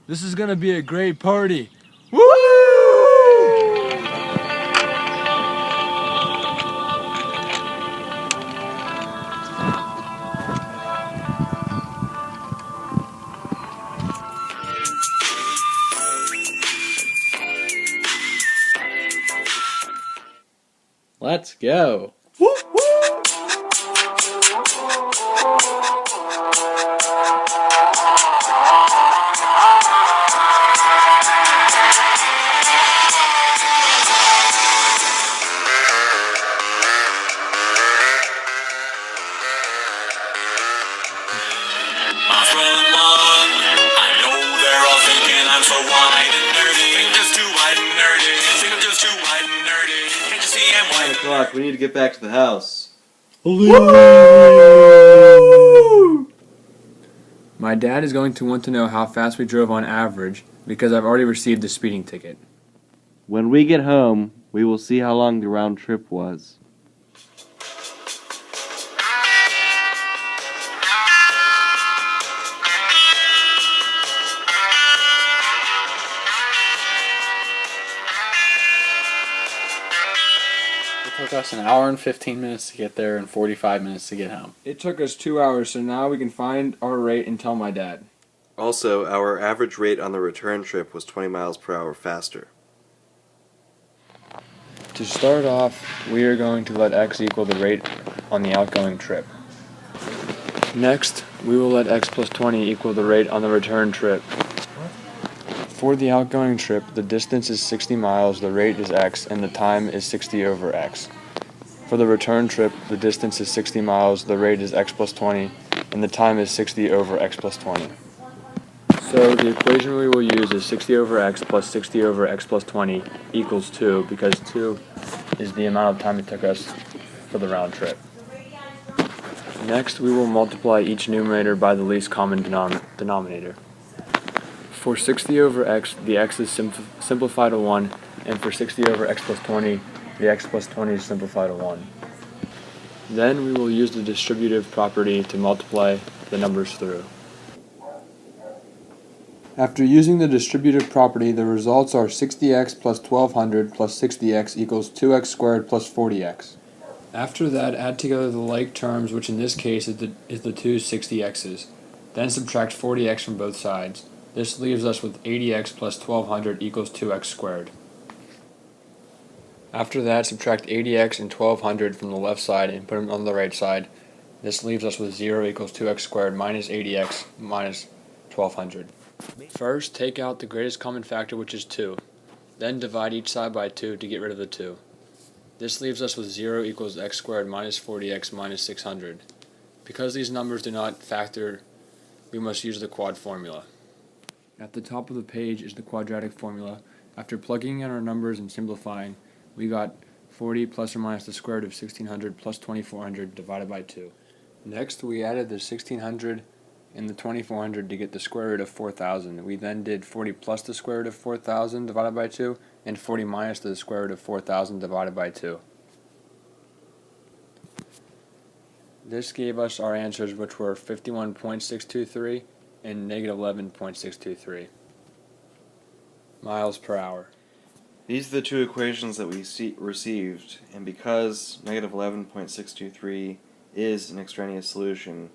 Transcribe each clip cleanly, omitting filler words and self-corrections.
This is gonna be a great party. Woo! Let's go. My friend Lon, I know they're all thinking I'm so wide and nerdy. Think I'm just too wide and nerdy. Think I'm just too wide and nerdy. Can't you see I'm 9 wide? o'clock. We need to get back to the house. My dad is going to want to know how fast we drove on average because I've already received the speeding ticket. When we get home, we will see how long the round trip was. It took us an hour and 15 minutes to get there and 45 minutes to get home. It took us 2 hours, so now we can find our rate and tell my dad. Also, our average rate on the return trip was 20 miles per hour faster. To start off, we are going to let x equal the rate on the outgoing trip. Next, we will let x plus 20 equal the rate on the return trip. For the outgoing trip, the distance is 60 miles, the rate is x, and the time is 60 over x. For the return trip, the distance is 60 miles, the rate is x plus 20, and the time is 60 over x plus 20. So the equation we will use is 60 over x plus 60 over x plus 20 equals 2, because 2 is the amount of time it took us for the round trip. Next, we will multiply each numerator by the least common denominator. For 60 over x, the x is simplified to 1, and for 60 over x plus 20, the x plus 20 is simplified to 1. Then we will use the distributive property to multiply the numbers through. After using the distributive property, the results are 60x plus 1200 plus 60x equals 2x squared plus 40x. After that, add together the like terms, which in this case is the two 60x's. Then subtract 40x from both sides. This leaves us with 80x plus 1200 equals 2x squared. After that, subtract 80x and 1200 from the left side and put them on the right side. This leaves us with 0 equals 2x squared minus 80x minus 1200. First, take out the greatest common factor, which is 2. Then divide each side by 2 to get rid of the 2. This leaves us with 0 equals x squared minus 40x minus 600. Because these numbers do not factor, we must use the quad formula. At the top of the page is the quadratic formula. After plugging in our numbers and simplifying, we got 40 plus or minus the square root of 1600 plus 2400 divided by 2. Next, we added the 1600 and the 2400 to get the square root of 4000. We then did 40 plus the square root of 4000 divided by 2, and 40 minus the square root of 4000 divided by 2. This gave us our answers, which were 51.623 and negative 11.623 miles per hour. These are the two equations that we received, and because negative 11.623 is an extraneous solution,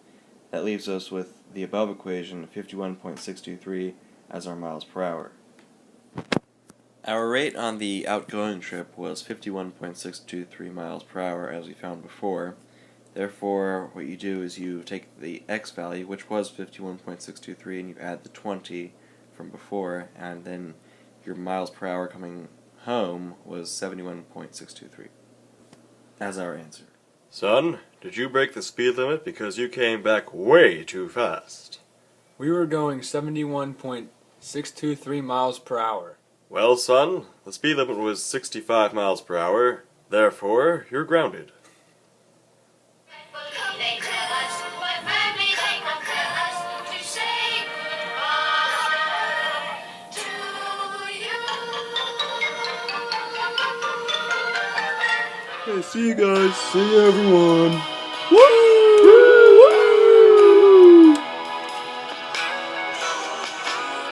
that leaves us with the above equation, 51.623, as our miles per hour. Our rate on the outgoing trip was 51.623 miles per hour, as we found before. Therefore, what you do is you take the x value, which was 51.623, and you add the 20 from before, and then your miles per hour coming home was 71.623 as our answer. Son, did you break the speed limit because you came back way too fast? We were going 71.623 miles per hour. Well, son, the speed limit was 65 miles per hour. Therefore, you're grounded. Hey, see you guys. See you, everyone. Woo!